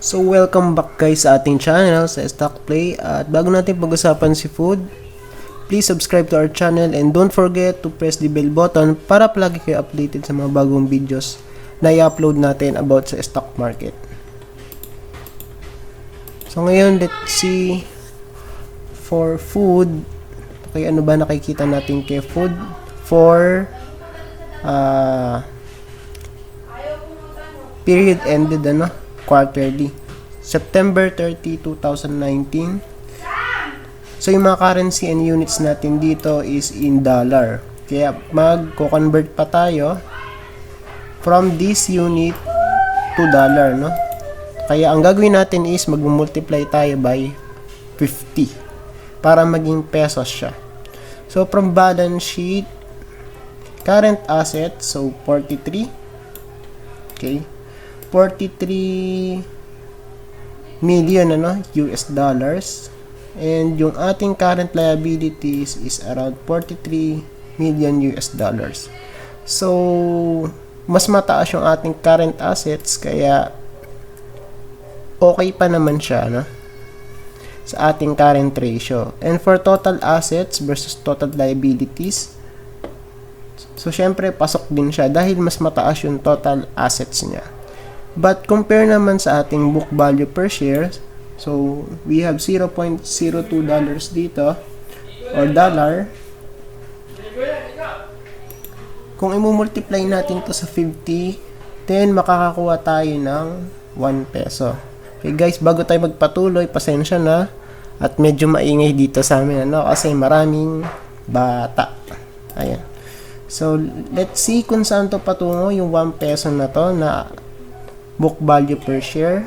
So welcome back guys sa ating channel sa Stock Play, at bago natin pag-usapan si food, please subscribe to our channel and don't forget to press the bell button para palagi kayo updated sa mga bagong videos na i-upload natin about sa stock market. So ngayon, let's see for food. Okay, ano ba nakikita natin kay food for period ended quarterly September 30, 2019. So yung mga currency and units natin dito is in dollar, kaya magko-convert pa tayo from this unit to dollar, no? Kaya ang gagawin natin is mag-multiply tayo by 50 para maging pesos siya. So from balance sheet, current assets, so 43, okay, 43 million US dollars, and yung ating current liabilities is around 43 million US dollars. So mas mataas yung ating current assets, kaya okay pa naman siya sa ating current ratio. And for total assets versus total liabilities, so syempre pasok din siya dahil mas mataas yung total assets niya. But compare naman sa ating book value per share, so we have $0.02 dito or dollar. Kung i-multiply natin to sa 50, then makakakuha tayo ng 1 peso. Okay guys, bago tayo magpatuloy, pasensya na at medyo maingay dito sa amin kasi maraming bata. Ayan. So let's see kung saan to patungo yung 1 peso na to na book value per share.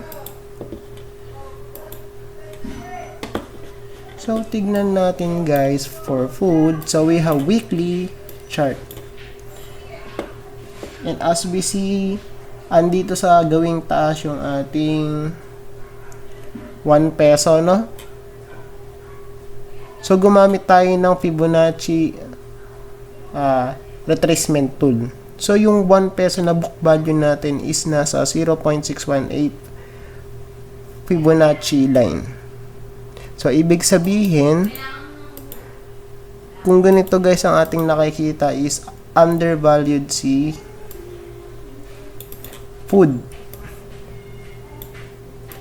So tignan natin guys for food. So we have weekly chart, and as we see, andito sa gawing taas yung ating 1 peso, no? So gumamit tayo ng Fibonacci retracement tool. So yung 1 peso na book value natin is nasa 0.618 Fibonacci line. So ibig sabihin, kung ganito guys ang ating nakikita is undervalued si food.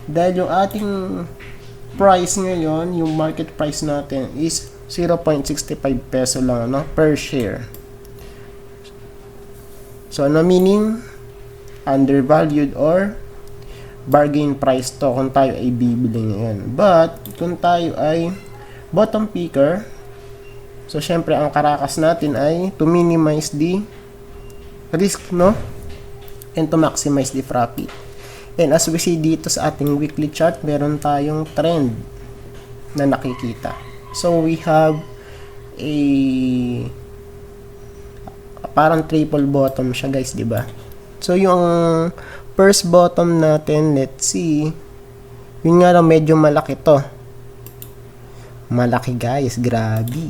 Dahil yung ating price ngayon, yung market price natin is 0.65 peso lang per share. So ano meaning? Undervalued or bargain price to kung tayo ay bibili ngayon. But kung tayo ay bottom picker, so syempre ang karakas natin ay to minimize the risk, and to maximize the profit. And as we see dito sa ating weekly chart, meron tayong trend na nakikita. So we have a parang triple bottom siya guys, di ba? So yung first bottom natin, let's see, yun nga lang medyo malaki to. Malaki guys, grabe.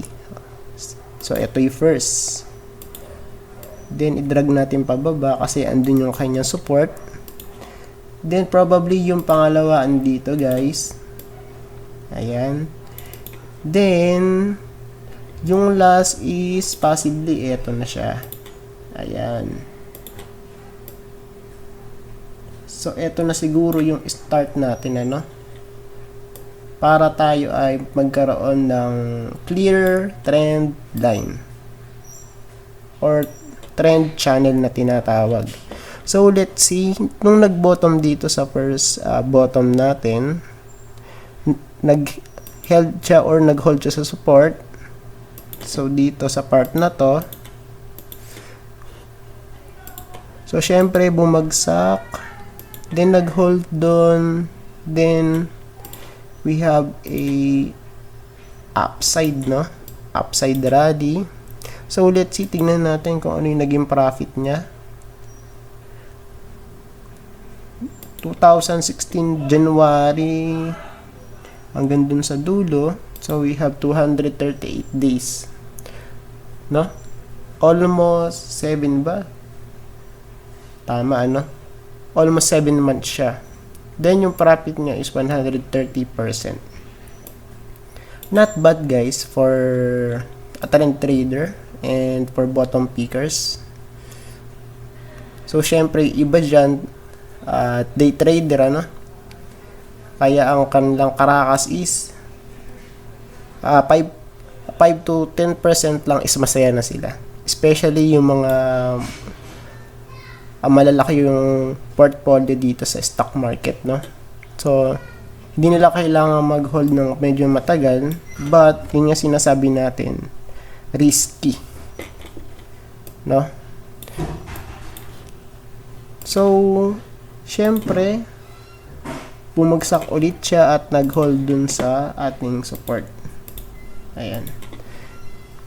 So ito yung first. Then i-drag natin pababa kasi andun yung kanyang support. Then probably yung pangalawa andito guys. Ayan. Then yung last is possibly eto na siya. Ayan. So eto na siguro yung start natin para tayo ay magkaroon ng clear trend line or trend channel na tinatawag. So let's see, nung nag-bottom dito sa first bottom natin, nag-held siya or nag-hold siya sa support. So dito sa part na to, so syempre bumagsak, then nag-hold doon, then we have a upside upside rally. So let's see, tingnan natin kung ano yung naging profit niya. 2016 January hanggang dun sa dulo, so we have 238 days, almost 7 ba? Tama, almost 7 months siya. Then yung profit niya is 130%. Not bad guys for a trend trader and for bottom pickers. So syempre iba dyan, day trader ano, kaya ang kanilang karakas is 5 to 10% lang is masaya na sila. Especially yung mga malalaki yung portfolio dito sa stock market, no? So, hindi nila kailangan mag-hold ng medyo matagal, but yun nga sinasabi natin, risky, no? So, syempre, bumagsak ulit siya at nag-hold dun sa ating support. Ayan.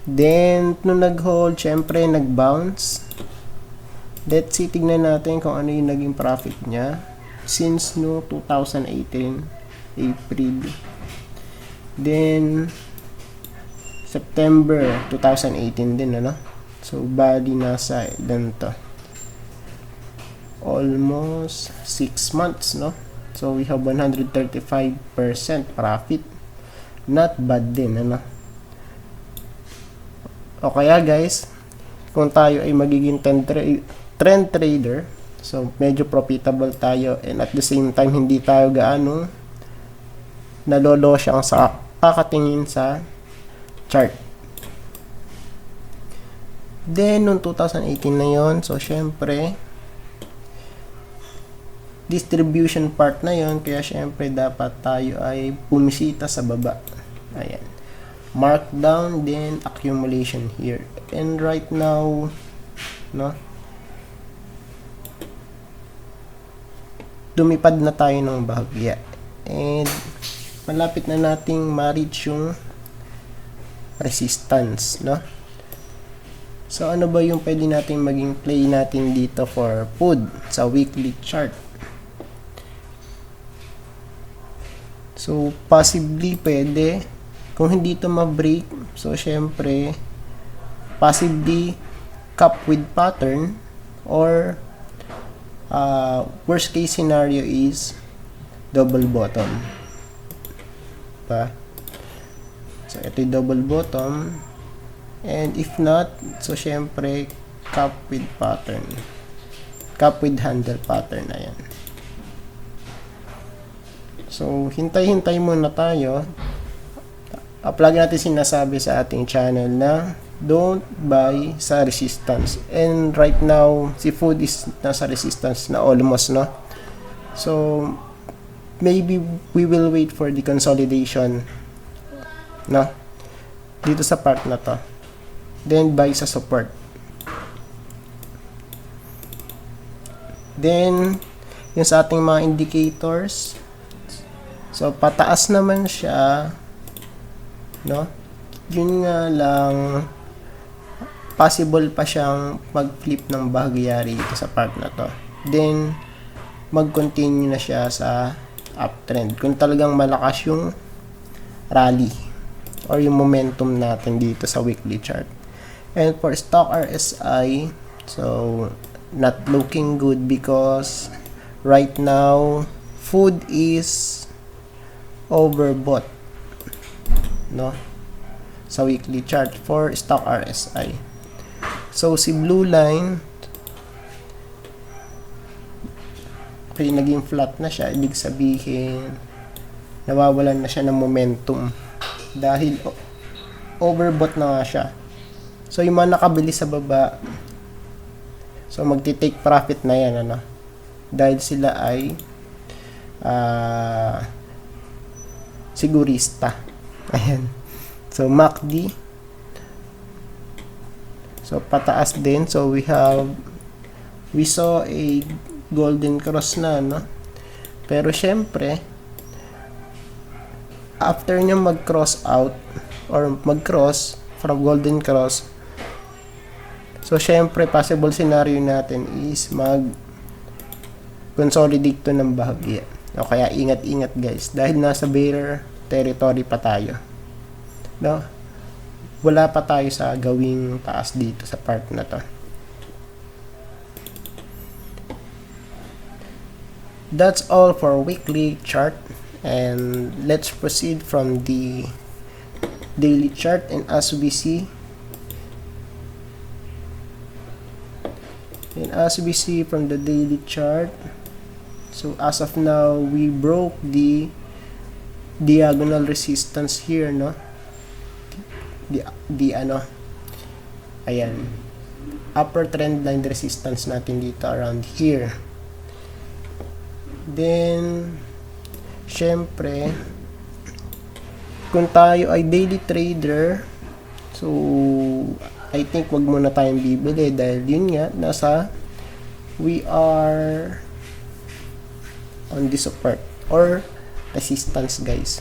Then, nung nag-hold, syempre, nag-bounce. Let's see, tignan natin kung ano yung naging profit niya since no 2018 April, then September 2018 din ano. So bali nasa ganito, almost 6 months, no? So we have 135% profit. Not bad din ano. O kaya guys, kung tayo ay magiging trend trader, so medyo profitable tayo and at the same time hindi tayo gaano nalolo siyang sa kakatingin sa chart. Then noong 2018 na yon, so syempre distribution part na yon, kaya syempre dapat tayo ay pumisita sa baba. Ayan, markdown, then accumulation here, and right now, no, lumipad na tayo ng bahagya and malapit na nating ma-reach yung resistance, no? So ano ba yung pwede nating maging play natin dito for food sa weekly chart? So possibly pwede, kung hindi to ma-break, so syempre possibly cap with pattern, or worst case scenario is double bottom pa. So ito yung double bottom, and if not, so syempre cap with pattern, cap with handle pattern. Ayan. So hintay-hintay muna tayo. Lagi natin sinasabi sa ating channel na don't buy sa resistance, and right now si food is nasa resistance na almost, no? So maybe we will wait for the consolidation, no, dito sa part na to, then buy sa support. Then yung sa ating mga indicators, so pataas naman siya, no? Yun nga lang, possible pa siyang mag-flip ng bahagyari dito sa part na to. Then, mag-continue na siya sa uptrend kung talagang malakas yung rally or yung momentum natin dito sa weekly chart. And for stock RSI, so not looking good because right now food is overbought, no, sa weekly chart for stock RSI. So si blue line, okay, naging flat na siya, ibig sabihin nawawalan na siya ng momentum dahil overbought na nga siya. So yung mga nakabili sa baba, so magti-take profit na yan, ano, dahil sila ay sigurista. Ayan. So MACD, so pataas din. So we saw a golden cross na, no? Pero syempre after niya mag-cross out or mag-cross from golden cross, so syempre possible scenario natin is consolidate to ng bahagya. O kaya ingat-ingat guys, dahil nasa bear territory pa tayo, no? Wala pa tayo sa gawing taas dito sa part na to. That's all for weekly chart, and let's proceed from the daily chart. And as we see from the daily chart, so as of now we broke the diagonal resistance here, no? The ayan, upper trend line resistance natin dito around here. Then syempre kung tayo ay daily trader, so I think wag muna tayong bibili dahil yun nga, we are on this support or resistance, guys.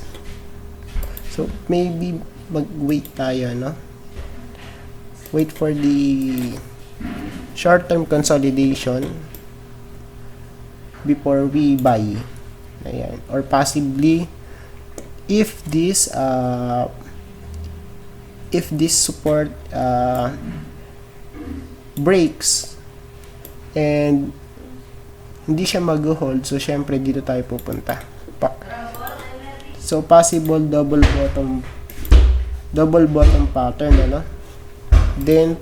So maybe mag-wait tayo, no? Wait for the short-term consolidation before we buy. Ayan. Or possibly if this support breaks and hindi siya mag-hold, so syempre dito tayo pupunta. So possible double bottom pattern, ano? Then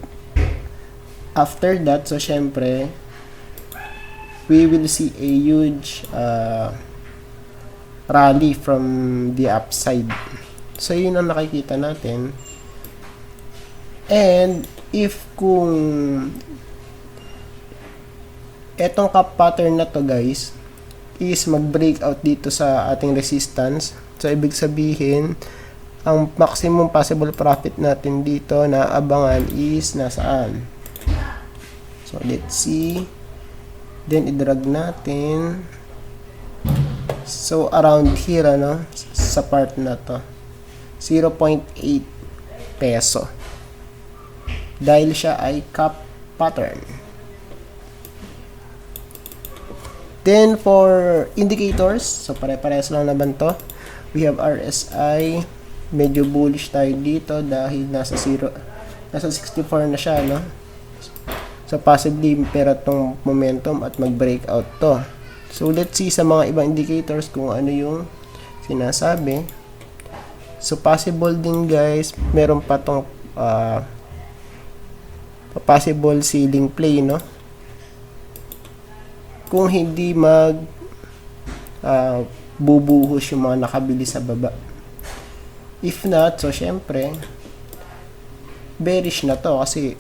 after that, so syempre we will see a huge rally from the upside. So yun ang nakikita natin. And if kung etong cup pattern na to, guys, is mag-breakout dito sa ating resistance, so ibig sabihin ang maximum possible profit natin dito na abangan is nasaan. So let's see. Then idrag natin. So around here, ano, sa part na to, 0.8 peso. Dahil siya ay cup pattern. Then for indicators, so pare-parehas lang naman to. We have RSI, medyo bullish tayo dito dahil nasa 64 na siya, no? So possibly pera tong momentum at mag-breakout to. So let's see sa mga ibang indicators kung ano yung sinasabi. So possible din, guys, meron pa tong possible ceiling play, no? Kung hindi bubuhos yung mga nakabili sa baba. If not, so syempre bearish na to kasi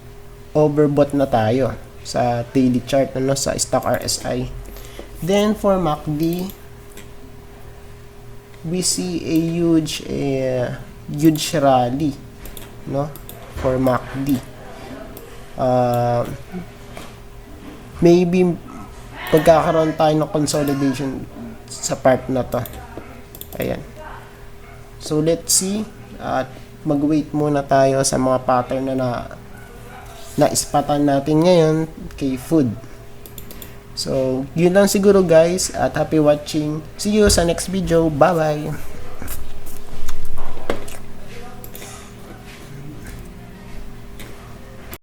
overbought na tayo sa daily chart, ano, sa stock RSI. Then for MACD, we see a huge rally, no, for MACD. Maybe pagkakaroon tayo ng consolidation sa part na to. Ayan. So let's see, at mag-wait muna tayo sa mga pattern na-ispatan natin ngayon kay food. So yun lang siguro, guys, at happy watching. See you sa next video. Bye bye.